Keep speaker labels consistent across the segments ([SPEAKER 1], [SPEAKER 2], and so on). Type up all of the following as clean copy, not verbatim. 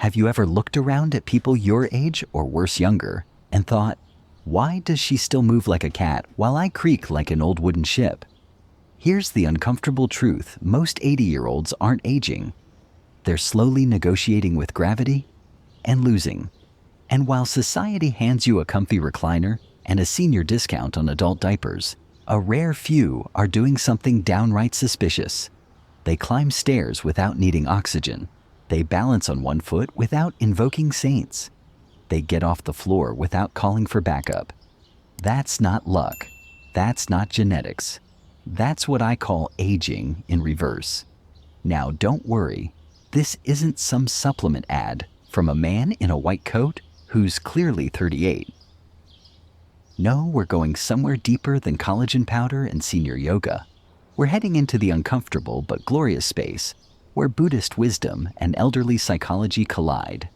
[SPEAKER 1] Have you ever looked around at people your age or worse younger and thought, why does she still move like a cat while I creak like an old wooden ship? Here's the uncomfortable truth: most 80-year-olds aren't aging. They're slowly negotiating with gravity and losing. And while society hands you a comfy recliner and a senior discount on adult diapers, a rare few are doing something downright suspicious. They climb stairs without needing oxygen. They balance on one foot without invoking saints. They get off the floor without calling for backup. That's not luck. That's not genetics. That's what I call aging in reverse. Now, don't worry. This isn't some supplement ad from a man in a white coat who's clearly 38. No, we're going somewhere deeper than collagen powder and senior yoga. We're heading into the uncomfortable but glorious space where Buddhist wisdom and elderly psychology collide,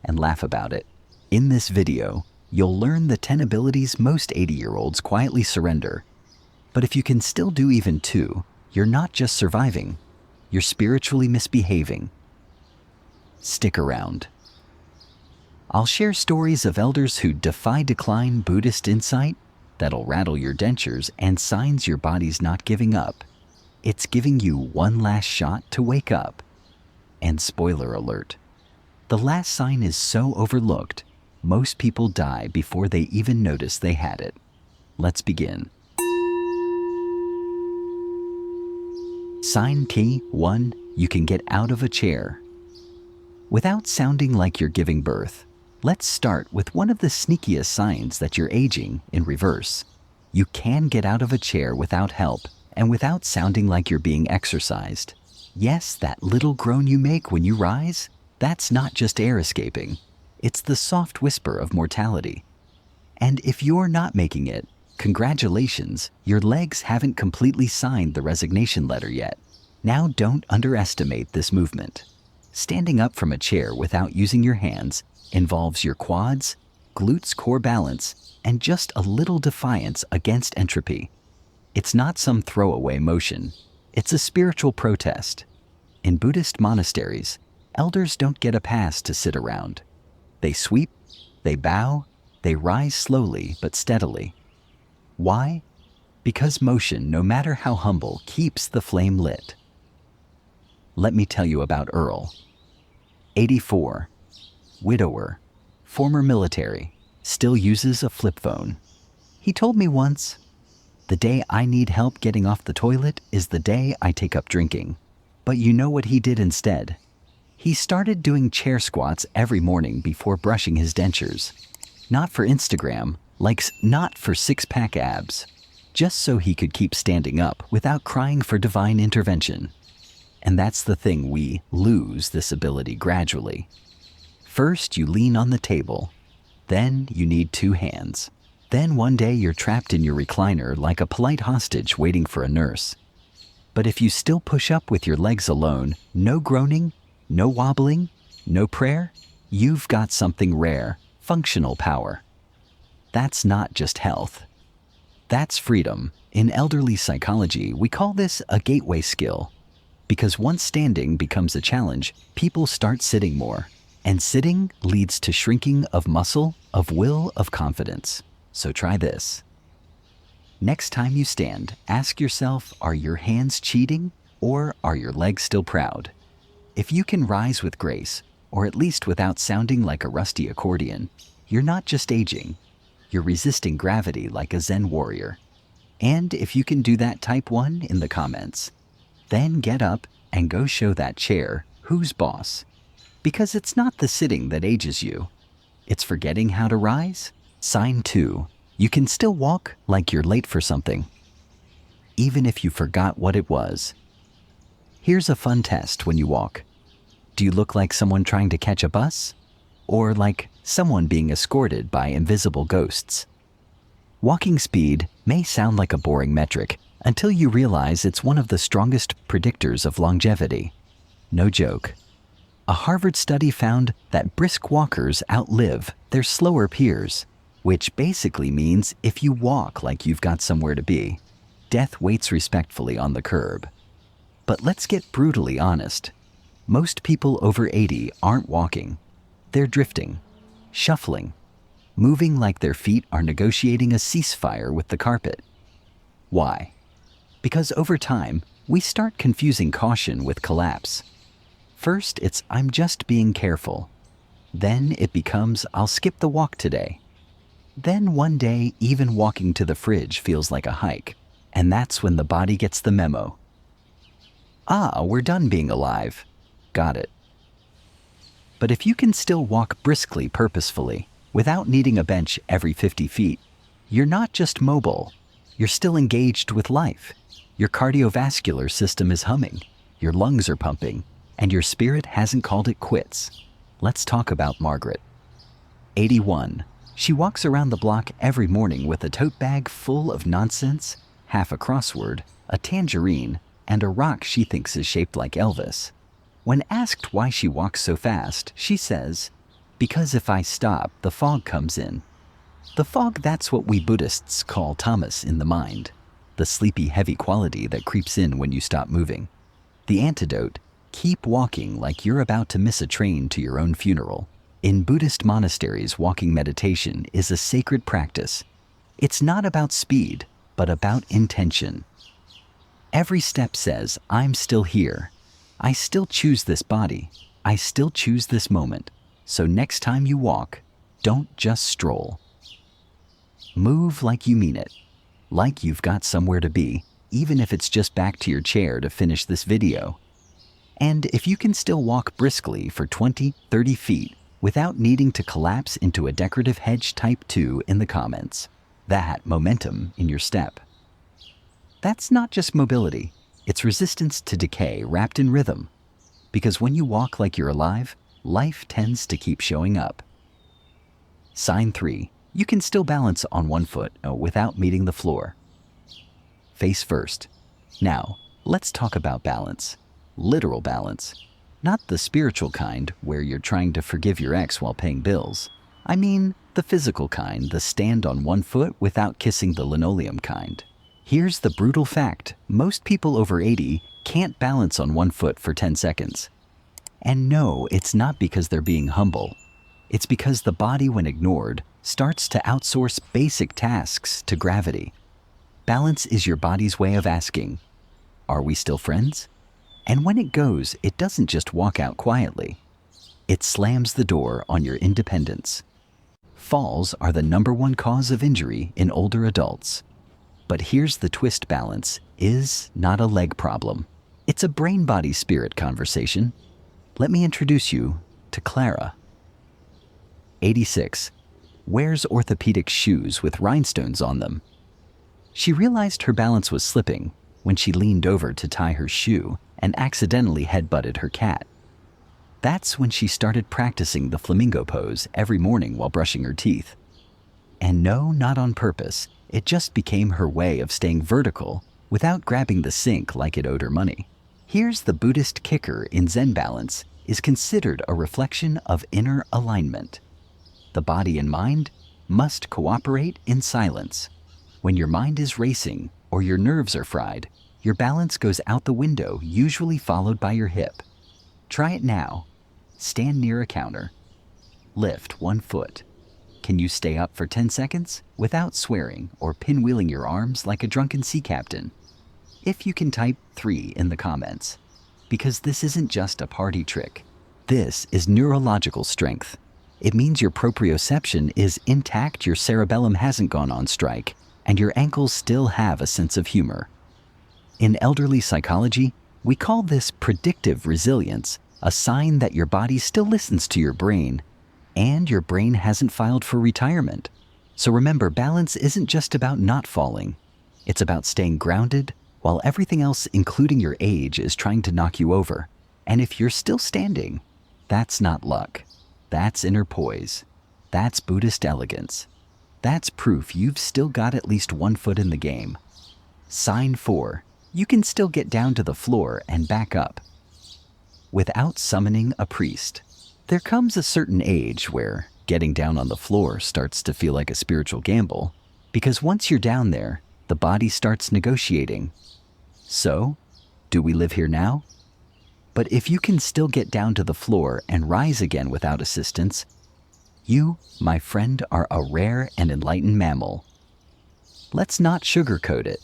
[SPEAKER 1] and laugh about it. In this video, you'll learn the 10 abilities most 80-year-olds quietly surrender. But if you can still do even 2, you're not just surviving, you're spiritually misbehaving. Stick around. I'll share stories of elders who defy decline, Buddhist insight that'll rattle your dentures, and signs your body's not giving up. It's giving you one last shot to wake up. And spoiler alert, the last sign is so overlooked, most people die before they even notice they had it. Let's begin. Sign T1, you can get out of a chair. Without sounding like you're giving birth, let's start with one of the sneakiest signs that you're aging in reverse. You can get out of a chair without help and without sounding like you're being exercised. Yes, that little groan you make when you rise, that's not just air escaping. It's the soft whisper of mortality. And if you're not making it, congratulations, your legs haven't completely signed the resignation letter yet. Now don't underestimate this movement. Standing up from a chair without using your hands involves your quads, glutes, core balance, and just a little defiance against entropy. It's not some throwaway motion. It's a spiritual protest. In Buddhist monasteries, elders don't get a pass to sit around. They sweep, they bow, they rise slowly but steadily. Why? Because motion, no matter how humble, keeps the flame lit. Let me tell you about Earl. 84, widower, former military, still uses a flip phone. He told me once, "The day I need help getting off the toilet is the day I take up drinking." But you know what he did instead? He started doing chair squats every morning before brushing his dentures. Not for Instagram, not for six-pack abs, just so he could keep standing up without crying for divine intervention. And that's the thing, we lose this ability gradually. First, you lean on the table. Then you need 2 hands. Then one day you're trapped in your recliner like a polite hostage waiting for a nurse. But if you still push up with your legs alone, no groaning, no wobbling, no prayer, you've got something rare, functional power. That's not just health. That's freedom. In elderly psychology, we call this a gateway skill. Because once standing becomes a challenge, people start sitting more. And sitting leads to shrinking of muscle, of will, of confidence. So try this. Next time you stand, ask yourself, are your hands cheating or are your legs still proud? If you can rise with grace, or at least without sounding like a rusty accordion, you're not just aging, you're resisting gravity like a Zen warrior. And if you can do that, type 1 in the comments. Then get up and go show that chair who's boss. Because it's not the sitting that ages you. It's forgetting how to rise. Sign 2. You can still walk like you're late for something, even if you forgot what it was. Here's a fun test when you walk. Do you look like someone trying to catch a bus? Or like someone being escorted by invisible ghosts? Walking speed may sound like a boring metric until you realize it's one of the strongest predictors of longevity. No joke. A Harvard study found that brisk walkers outlive their slower peers, which basically means if you walk like you've got somewhere to be, death waits respectfully on the curb. But let's get brutally honest. Most people over 80 aren't walking. they're drifting, shuffling, moving like their feet are negotiating a ceasefire with the carpet. Why? Because over time, we start confusing caution with collapse. First, it's "I'm just being careful." Then it becomes "I'll skip the walk today." Then one day, even walking to the fridge feels like a hike. And that's when the body gets the memo. Ah, we're done being alive. Got it. But if you can still walk briskly, purposefully, without needing a bench every 50 feet, you're not just mobile. You're still engaged with life. Your cardiovascular system is humming, your lungs are pumping, and your spirit hasn't called it quits. Let's talk about Margaret. 81. She walks around the block every morning with a tote bag full of nonsense, half a crossword, a tangerine, and a rock she thinks is shaped like Elvis. When asked why she walks so fast, she says, "Because if I stop, the fog comes in." The fog, that's what we Buddhists call tamas in the mind, the sleepy, heavy quality that creeps in when you stop moving. The antidote: keep walking like you're about to miss a train to your own funeral. In Buddhist monasteries, walking meditation is a sacred practice. It's not about speed, but about intention. Every step says, "I'm still here. I still choose this body. I still choose this moment." So next time you walk, don't just stroll. Move like you mean it, like you've got somewhere to be, even if it's just back to your chair to finish this video. And if you can still walk briskly for 20, 30 feet without needing to collapse into a decorative hedge, type 2 in the comments. That momentum in your step. That's not just mobility, it's resistance to decay wrapped in rhythm. Because when you walk like you're alive, life tends to keep showing up. Sign 3. You can still balance on one foot without meeting the floor. Face first. Now, let's talk about balance. Literal balance. Not the spiritual kind where you're trying to forgive your ex while paying bills. I mean the physical kind, the stand on one foot without kissing the linoleum kind. Here's the brutal fact: most people over 80 can't balance on one foot for 10 seconds. And no, it's not because they're being humble. It's because the body, when ignored, starts to outsource basic tasks to gravity. Balance is your body's way of asking, "Are we still friends?" And when it goes, it doesn't just walk out quietly. It slams the door on your independence. Falls are the #1 cause of injury in older adults. But here's the twist: balance is not a leg problem. It's a brain-body-spirit conversation. Let me introduce you to Clara. 86. Wears orthopedic shoes with rhinestones on them. She realized her balance was slipping when she leaned over to tie her shoe and accidentally headbutted her cat. That's when she started practicing the flamingo pose every morning while brushing her teeth. And no, not on purpose, it just became her way of staying vertical without grabbing the sink like it owed her money. Here's the Buddhist kicker in Zen: balance is considered a reflection of inner alignment. The body and mind must cooperate in silence. When your mind is racing or your nerves are fried, your balance goes out the window, usually followed by your hip. Try it now. Stand near a counter. Lift one foot. Can you stay up for 10 seconds without swearing or pinwheeling your arms like a drunken sea captain? If you can, type 3 in the comments. Because this isn't just a party trick. This is neurological strength. It means your proprioception is intact, your cerebellum hasn't gone on strike, and your ankles still have a sense of humor. In elderly psychology, we call this predictive resilience, a sign that your body still listens to your brain, and your brain hasn't filed for retirement. So remember, balance isn't just about not falling. It's about staying grounded while everything else, including your age, is trying to knock you over. And if you're still standing, that's not luck. That's inner poise. That's Buddhist elegance. That's proof you've still got at least one foot in the game. Sign 4. You can still get down to the floor and back up without summoning a priest. There comes a certain age where getting down on the floor starts to feel like a spiritual gamble, because once you're down there, the body starts negotiating. So, do we live here now? But if you can still get down to the floor and rise again without assistance, you, my friend, are a rare and enlightened mammal. Let's not sugarcoat it.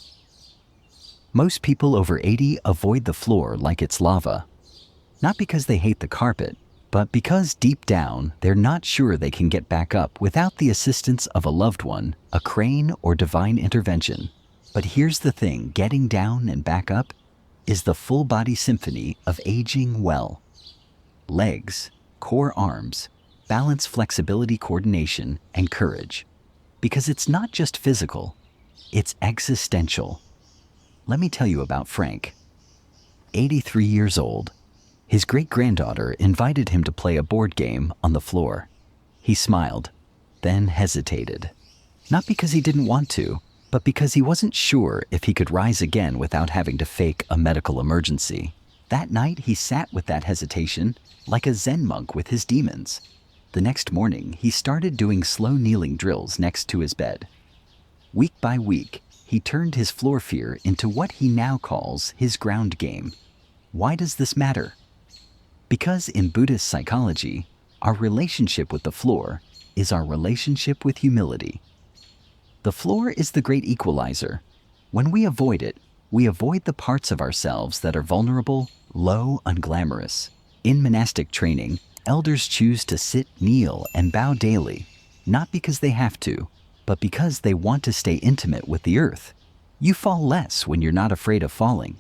[SPEAKER 1] Most people over 80 avoid the floor like it's lava. Not because they hate the carpet, but because deep down they're not sure they can get back up without the assistance of a loved one, a crane, or divine intervention. But here's the thing, getting down and back up is the full-body symphony of aging well. Legs, core, arms, balance, flexibility, coordination, and courage. Because it's not just physical, it's existential. Let me tell you about Frank. 83 years old. His great-granddaughter invited him to play a board game on the floor. He smiled, then hesitated. Not because he didn't want to, but because he wasn't sure if he could rise again without having to fake a medical emergency. That night, he sat with that hesitation like a Zen monk with his demons. The next morning, he started doing slow kneeling drills next to his bed. Week by week, he turned his floor fear into what he now calls his ground game. Why does this matter? Because in Buddhist psychology, our relationship with the floor is our relationship with humility. The floor is the great equalizer. When we avoid it, we avoid the parts of ourselves that are vulnerable, low, unglamorous. In monastic training, elders choose to sit, kneel, and bow daily, not because they have to, but because they want to stay intimate with the earth. You fall less when you're not afraid of falling.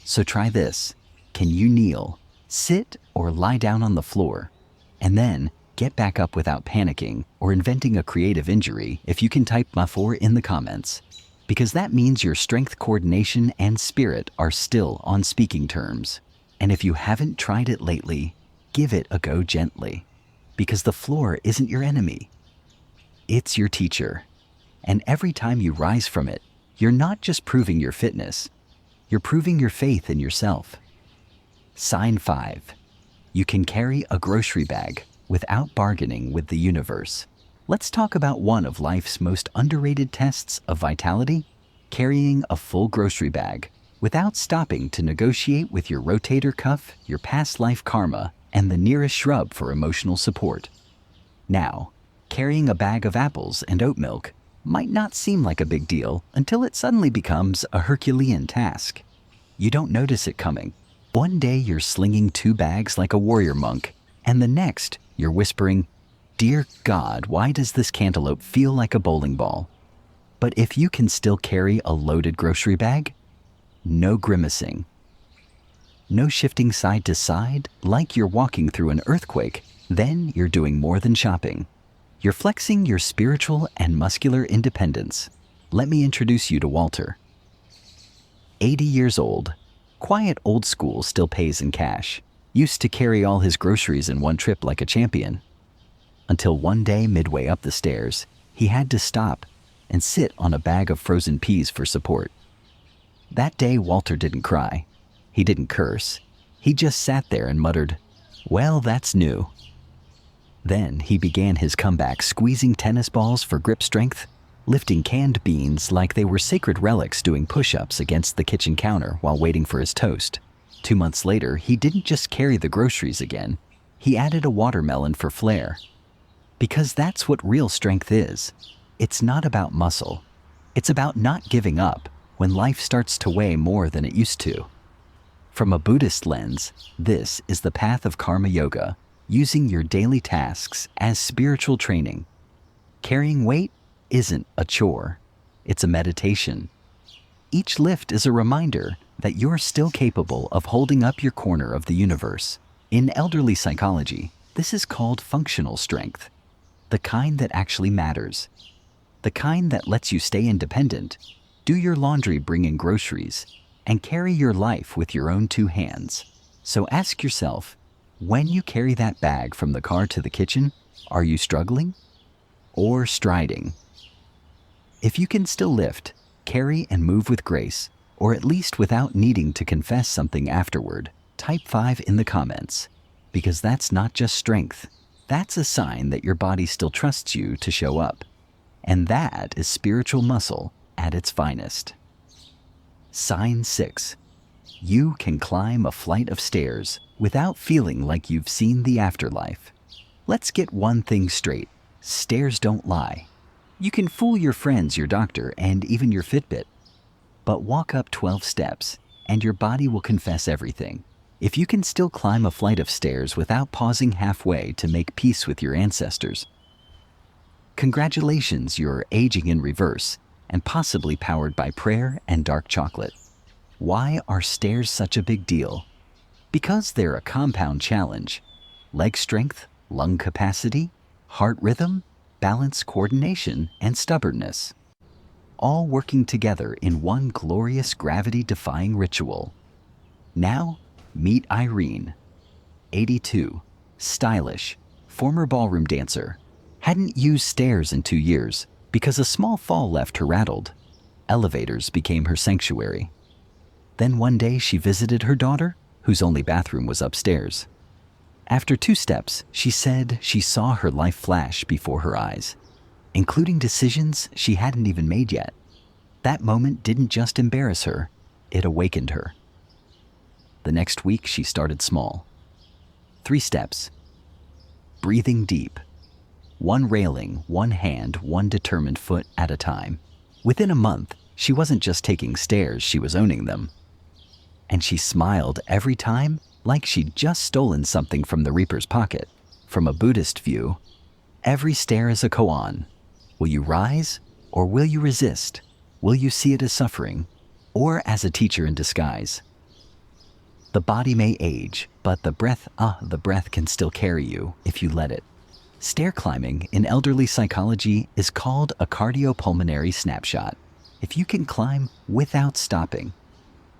[SPEAKER 1] So try this. Can you kneel, sit, or lie down on the floor, and then get back up without panicking or inventing a creative injury if you can type "ma4" in the comments? Because that means your strength, coordination, and spirit are still on speaking terms. And if you haven't tried it lately, give it a go gently. Because the floor isn't your enemy. It's your teacher. And every time you rise from it, you're not just proving your fitness, you're proving your faith in yourself. Sign 5. You can carry a grocery bag without bargaining with the universe. Let's talk about one of life's most underrated tests of vitality, carrying a full grocery bag without stopping to negotiate with your rotator cuff, your past life karma, and the nearest shrub for emotional support. Now, carrying a bag of apples and oat milk might not seem like a big deal until it suddenly becomes a Herculean task. You don't notice it coming. One day you're slinging 2 bags like a warrior monk, and the next you're whispering, "Dear God, why does this cantaloupe feel like a bowling ball?" But if you can still carry a loaded grocery bag, no grimacing, no shifting side to side like you're walking through an earthquake, then you're doing more than shopping. You're flexing your spiritual and muscular independence. Let me introduce you to Walter. 80 years old, quiet, old school, still pays in cash. Used to carry all his groceries in one trip like a champion. Until one day, midway up the stairs, he had to stop and sit on a bag of frozen peas for support. That day, Walter didn't cry. He didn't curse. He just sat there and muttered, "Well, that's new." Then he began his comeback, squeezing tennis balls for grip strength, lifting canned beans like they were sacred relics, doing push-ups against the kitchen counter while waiting for his toast. 2 months later, he didn't just carry the groceries again. He added a watermelon for flair. Because that's what real strength is. It's not about muscle. It's about not giving up when life starts to weigh more than it used to. From a Buddhist lens, this is the path of karma yoga, using your daily tasks as spiritual training. Carrying weight isn't a chore, it's a meditation. Each lift is a reminder that you're still capable of holding up your corner of the universe. In elderly psychology, this is called functional strength, the kind that actually matters, the kind that lets you stay independent, do your laundry, bring in groceries, and carry your life with your own 2 hands. So ask yourself, when you carry that bag from the car to the kitchen, are you struggling or striding? If you can still lift, carry, and move with grace, or at least without needing to confess something afterward, type 5 in the comments. Because that's not just strength. That's a sign that your body still trusts you to show up. And that is spiritual muscle at its finest. Sign 6. You can climb a flight of stairs without feeling like you've seen the afterlife. Let's get one thing straight. Stairs don't lie. You can fool your friends, your doctor, and even your Fitbit. But walk up 12 steps, and your body will confess everything. If you can still climb a flight of stairs without pausing halfway to make peace with your ancestors, congratulations, you're aging in reverse and possibly powered by prayer and dark chocolate. Why are stairs such a big deal? Because they're a compound challenge. Leg strength, lung capacity, heart rhythm, balance, coordination, and stubbornness, all working together in one glorious gravity-defying ritual. Now, meet Irene, 82, stylish, former ballroom dancer, hadn't used stairs in 2 years because a small fall left her rattled. Elevators became her sanctuary. Then one day she visited her daughter, whose only bathroom was upstairs. After 2 steps, she said she saw her life flash before her eyes, including decisions she hadn't even made yet. That moment didn't just embarrass her, it awakened her. The next week, she started small. 3 steps. Breathing deep. 1 railing, 1 hand, 1 determined foot at a time. Within a month, she wasn't just taking stairs, she was owning them. And she smiled every time like she'd just stolen something from the Reaper's pocket. From a Buddhist view, every stair is a koan. Will you rise or will you resist? Will you see it as suffering or as a teacher in disguise? The body may age, but the breath can still carry you if you let it. Stair climbing in elderly psychology is called a cardiopulmonary snapshot. If you can climb without stopping,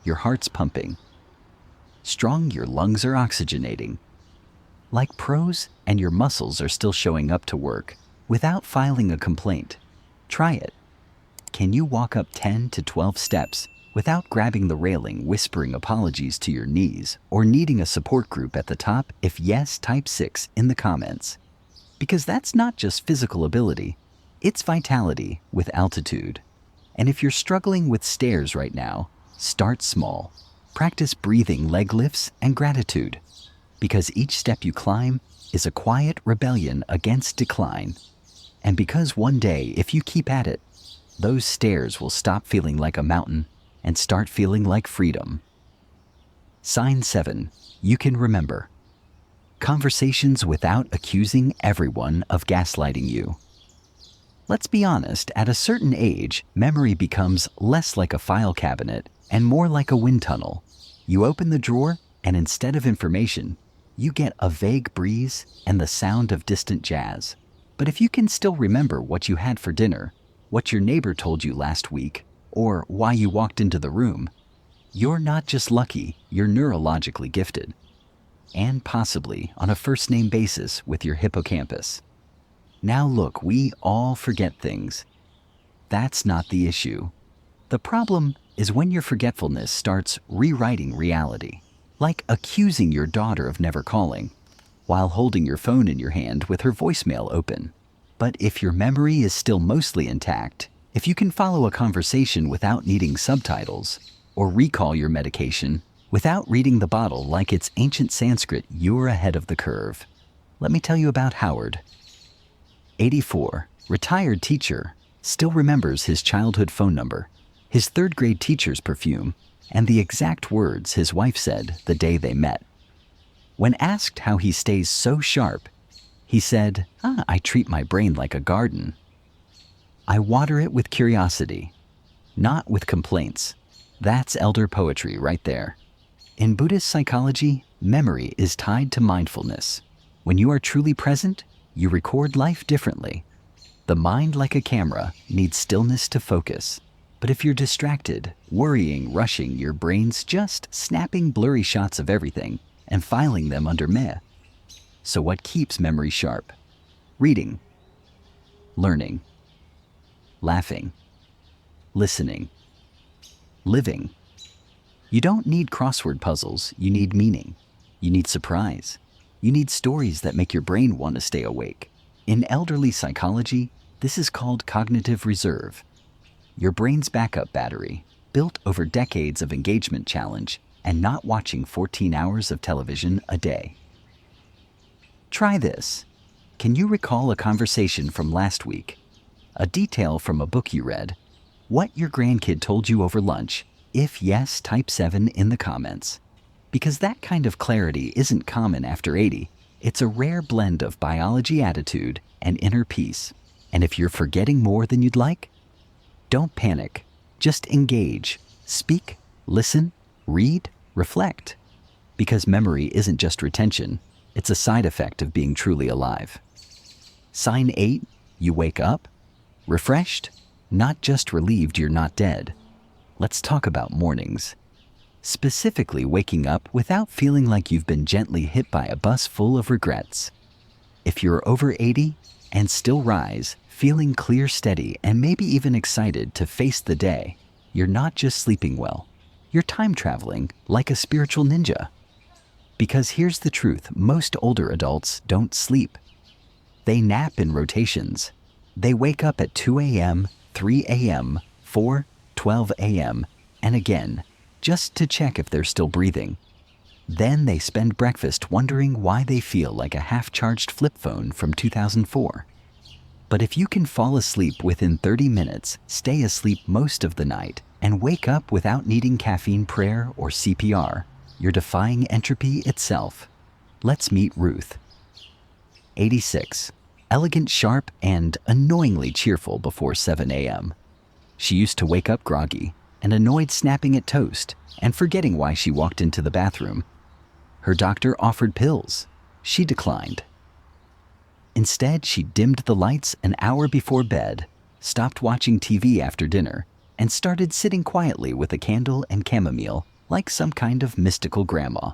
[SPEAKER 1] your heart's pumping. Strong, your lungs are oxygenating. Like pros, and your muscles are still showing up to work without filing a complaint. Try it. Can you walk up 10 to 12 steps without grabbing the railing, whispering apologies to your knees, or needing a support group at the top? If yes, type 6 in the comments. Because that's not just physical ability, it's vitality with altitude. And if you're struggling with stairs right now, start small. Practice breathing, leg lifts, and gratitude. Because each step you climb is a quiet rebellion against decline. And because one day, if you keep at it, those stairs will stop feeling like a mountain and start feeling like freedom. Sign 7. You can remember. Conversations without accusing everyone of gaslighting you. Let's be honest, at a certain age, memory becomes less like a file cabinet and more like a wind tunnel. You open the drawer, and instead of information, you get a vague breeze and the sound of distant jazz. But if you can still remember what you had for dinner, what your neighbor told you last week, or why you walked into the room, you're not just lucky, you're neurologically gifted. And possibly on a first-name basis with your hippocampus. Now look, we all forget things. That's not the issue. The problem is when your forgetfulness starts rewriting reality, like accusing your daughter of never calling, while holding your phone in your hand with her voicemail open. But if your memory is still mostly intact, if you can follow a conversation without needing subtitles, or recall your medication without reading the bottle like it's ancient Sanskrit, you're ahead of the curve. Let me tell you about Howard. 84, retired teacher, still remembers his childhood phone number, his 3rd grade teacher's perfume, and the exact words his wife said the day they met. When asked how he stays so sharp, he said, I treat my brain like a garden. I water it with curiosity, not with complaints. That's elder poetry right there. In Buddhist psychology, memory is tied to mindfulness. When you are truly present, you record life differently. The mind, like a camera, needs stillness to focus. But if you're distracted, worrying, rushing, your brain's just snapping blurry shots of everything and filing them under meh. So what keeps memory sharp? Reading, learning, laughing, listening, living. You don't need crossword puzzles, you need meaning. You need surprise. You need stories that make your brain want to stay awake. In elderly psychology, this is called cognitive reserve. Your brain's backup battery, built over decades of engagement challenge and not watching 14 hours of television a day. Try this. Can you recall a conversation from last week? A detail from a book you read? What your grandkid told you over lunch? If yes, type 7 in the comments. Because that kind of clarity isn't common after 80. It's a rare blend of biology attitude and inner peace. And if you're forgetting more than you'd like, don't panic. Just engage, speak, listen, read, reflect. Because memory isn't just retention, it's a side effect of being truly alive. Sign 8, you wake up, refreshed, not just relieved you're not dead. Let's talk about mornings. Specifically waking up without feeling like you've been gently hit by a bus full of regrets. If you're over 80 and still rise, feeling clear, steady, and maybe even excited to face the day, you're not just sleeping well, you're time traveling like a spiritual ninja. Because here's the truth, most older adults don't sleep. They nap in rotations. They wake up at 2 a.m., 3 a.m., 4, 12 a.m., and again, just to check if they're still breathing. Then they spend breakfast wondering why they feel like a half-charged flip phone from 2004. But if you can fall asleep within 30 minutes, stay asleep most of the night, and wake up without needing caffeine, prayer, or CPR, you're defying entropy itself. Let's meet Ruth. 86. Elegant, sharp, and annoyingly cheerful before 7 a.m. She used to wake up groggy and annoyed, snapping at toast and forgetting why she walked into the bathroom. Her doctor offered pills. She declined. Instead, she dimmed the lights an hour before bed, stopped watching TV after dinner, and started sitting quietly with a candle and chamomile like some kind of mystical grandma.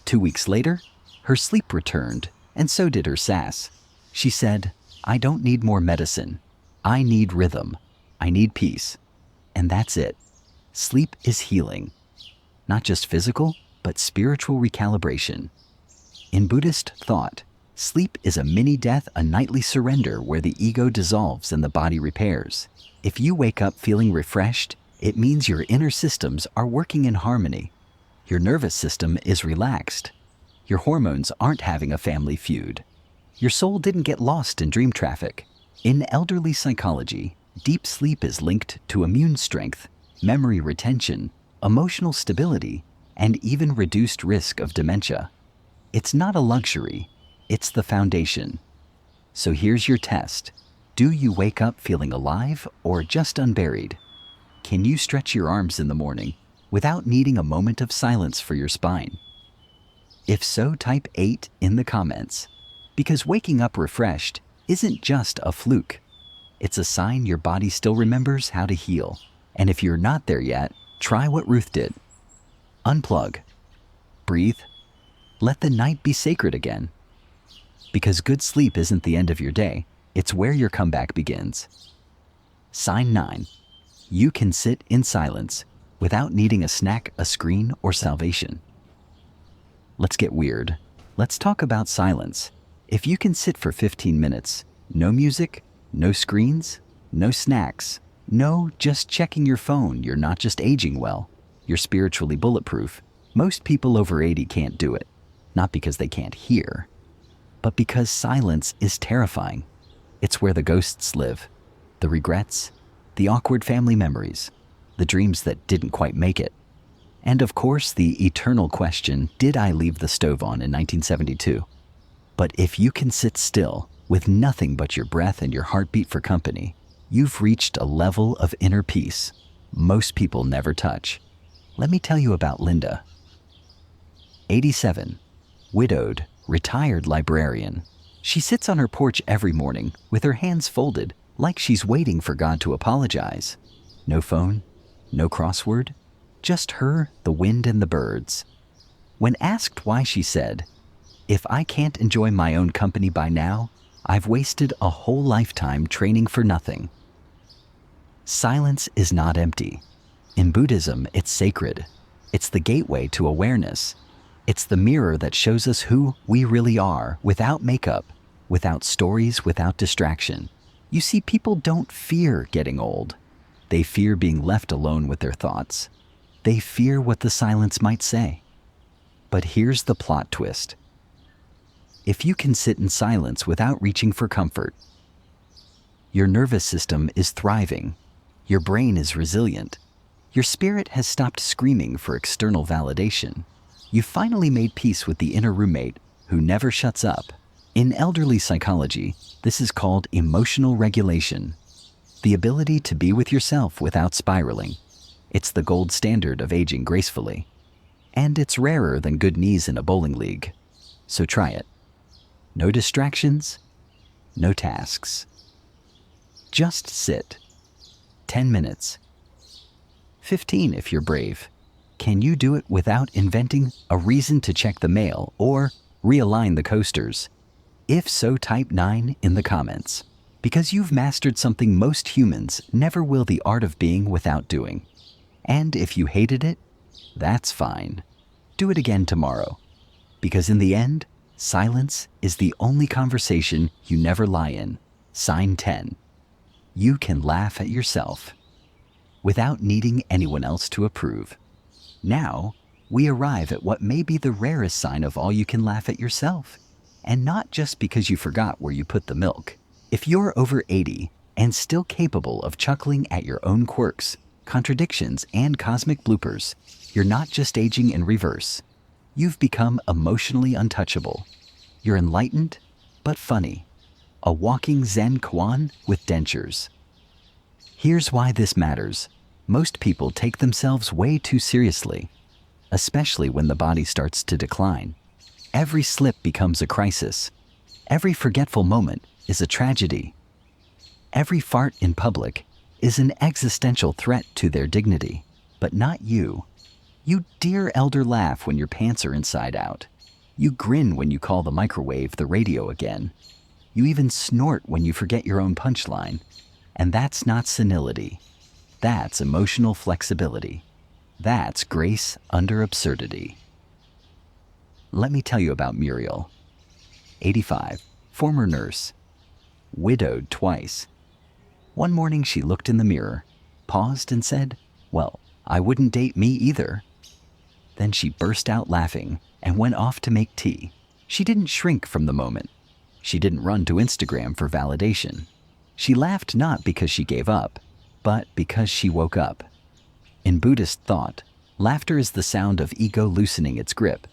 [SPEAKER 1] 2 weeks later, her sleep returned, and so did her sass. She said, "I don't need more medicine. I need rhythm. I need peace." And that's it. Sleep is healing. Not just physical, but spiritual recalibration. In Buddhist thought, sleep is a mini-death, a nightly surrender where the ego dissolves and the body repairs. If you wake up feeling refreshed, it means your inner systems are working in harmony. Your nervous system is relaxed. Your hormones aren't having a family feud. Your soul didn't get lost in dream traffic. In elderly psychology, deep sleep is linked to immune strength, memory retention, emotional stability, and even reduced risk of dementia. It's not a luxury, it's the foundation. So here's your test. Do you wake up feeling alive or just unburied? Can you stretch your arms in the morning without needing a moment of silence for your spine? If so, type 8 in the comments. Because waking up refreshed isn't just a fluke. It's a sign your body still remembers how to heal. And if you're not there yet, try what Ruth did. Unplug. Breathe. Let the night be sacred again. Because good sleep isn't the end of your day, it's where your comeback begins. Sign 9. You can sit in silence without needing a snack, a screen, or salvation. Let's get weird. Let's talk about silence. If you can sit for 15 minutes, no music, no screens, no snacks, no just checking your phone, you're not just aging well, you're spiritually bulletproof. Most people over 80 can't do it. Not because they can't hear, but because silence is terrifying. It's where the ghosts live, the regrets, the awkward family memories, the dreams that didn't quite make it. And of course, the eternal question, did I leave the stove on in 1972? But if you can sit still with nothing but your breath and your heartbeat for company, you've reached a level of inner peace most people never touch. Let me tell you about Linda. 87, widowed, retired librarian. She sits on her porch every morning with her hands folded like she's waiting for God to apologize. No phone, no crossword, just her, the wind, and the birds. When asked why, she said, "If I can't enjoy my own company by now, I've wasted a whole lifetime training for nothing." Silence is not empty. In Buddhism, it's sacred. It's the gateway to awareness. It's the mirror that shows us who we really are without makeup, without stories, without distraction. You see, people don't fear getting old. They fear being left alone with their thoughts. They fear what the silence might say. But here's the plot twist. If you can sit in silence without reaching for comfort, your nervous system is thriving, your brain is resilient, your spirit has stopped screaming for external validation. You finally made peace with the inner roommate who never shuts up. In elderly psychology, this is called emotional regulation, the ability to be with yourself without spiraling. It's the gold standard of aging gracefully. And it's rarer than good knees in a bowling league. So try it. No distractions, no tasks. Just sit. 10 minutes. 15 if you're brave. Can you do it without inventing a reason to check the mail or realign the coasters? If so, type 9 in the comments. Because you've mastered something most humans never will: the art of being without doing. And if you hated it, that's fine. Do it again tomorrow. Because in the end, silence is the only conversation you never lie in. Sign 10. You can laugh at yourself without needing anyone else to approve. Now, we arrive at what may be the rarest sign of all: you can laugh at yourself. And not just because you forgot where you put the milk. If you're over 80 and still capable of chuckling at your own quirks, contradictions, and cosmic bloopers, you're not just aging in reverse. You've become emotionally untouchable. You're enlightened, but funny. A walking Zen koan with dentures. Here's why this matters. Most people take themselves way too seriously, especially when the body starts to decline. Every slip becomes a crisis. Every forgetful moment is a tragedy. Every fart in public is an existential threat to their dignity. But not you. You dear elder laugh when your pants are inside out. You grin when you call the microwave the radio again. You even snort when you forget your own punchline. And that's not senility. That's emotional flexibility. That's grace under absurdity. Let me tell you about Muriel. 85, former nurse, widowed twice. One morning she looked in the mirror, paused and said, "Well, I wouldn't date me either." Then she burst out laughing and went off to make tea. She didn't shrink from the moment. She didn't run to Instagram for validation. She laughed not because she gave up, but because she woke up. In Buddhist thought, laughter is the sound of ego loosening its grip.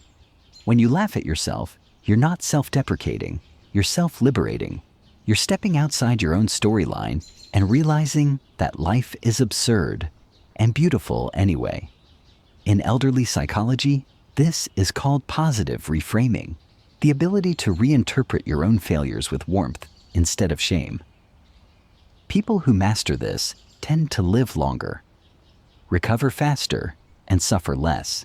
[SPEAKER 1] When you laugh at yourself, you're not self-deprecating, you're self-liberating. You're stepping outside your own storyline and realizing that life is absurd and beautiful anyway. In elderly psychology, this is called positive reframing, the ability to reinterpret your own failures with warmth instead of shame. People who master this tend to live longer, recover faster, and suffer less.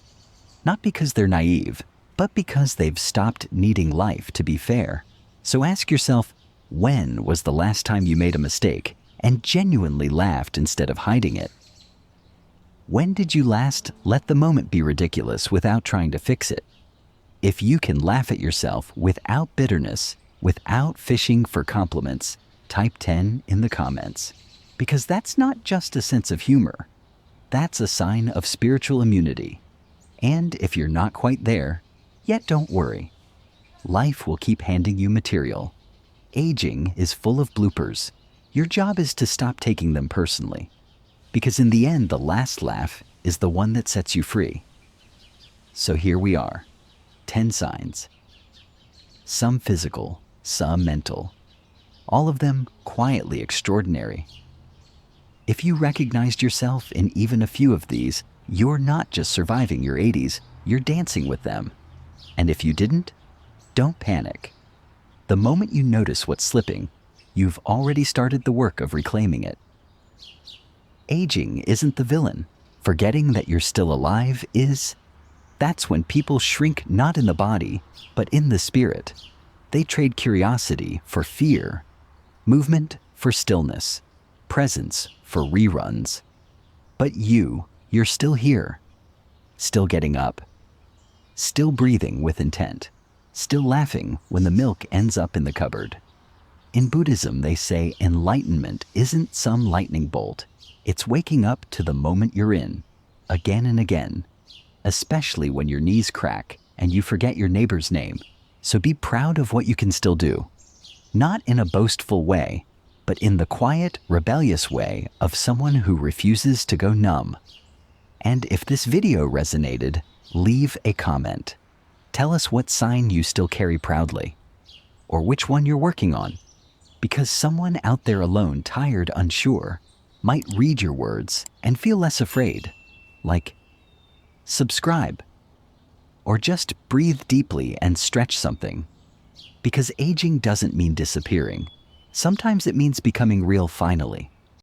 [SPEAKER 1] Not because they're naive, but because they've stopped needing life to be fair. So ask yourself, when was the last time you made a mistake and genuinely laughed instead of hiding it? When did you last let the moment be ridiculous without trying to fix it? If you can laugh at yourself without bitterness, without fishing for compliments, type 10 in the comments. Because that's not just a sense of humor. That's a sign of spiritual immunity. And if you're not quite there, yet don't worry. Life will keep handing you material. Aging is full of bloopers. Your job is to stop taking them personally. Because in the end, the last laugh is the one that sets you free. So here we are. 10 signs. Some physical, some mental. All of them quietly extraordinary. If you recognized yourself in even a few of these, you're not just surviving your 80s, you're dancing with them. And if you didn't, don't panic. The moment you notice what's slipping, you've already started the work of reclaiming it. Aging isn't the villain. Forgetting that you're still alive is. That's when people shrink not in the body, but in the spirit. They trade curiosity for fear, movement for stillness, presence for reruns. But you're still here, still getting up, still breathing with intent, still laughing when the milk ends up in the cupboard. In Buddhism, they say enlightenment isn't some lightning bolt. It's waking up to the moment you're in. again and again, especially when your knees crack and you forget your neighbor's name. So be proud of what you can still do. Not in a boastful way, but in the quiet, rebellious way of someone who refuses to go numb. And if this video resonated, leave a comment. Tell us what sign you still carry proudly, or which one you're working on. Because someone out there alone, tired, unsure, might read your words and feel less afraid. Like, subscribe, or just breathe deeply and stretch something. Because aging doesn't mean disappearing. Sometimes it means becoming real finally.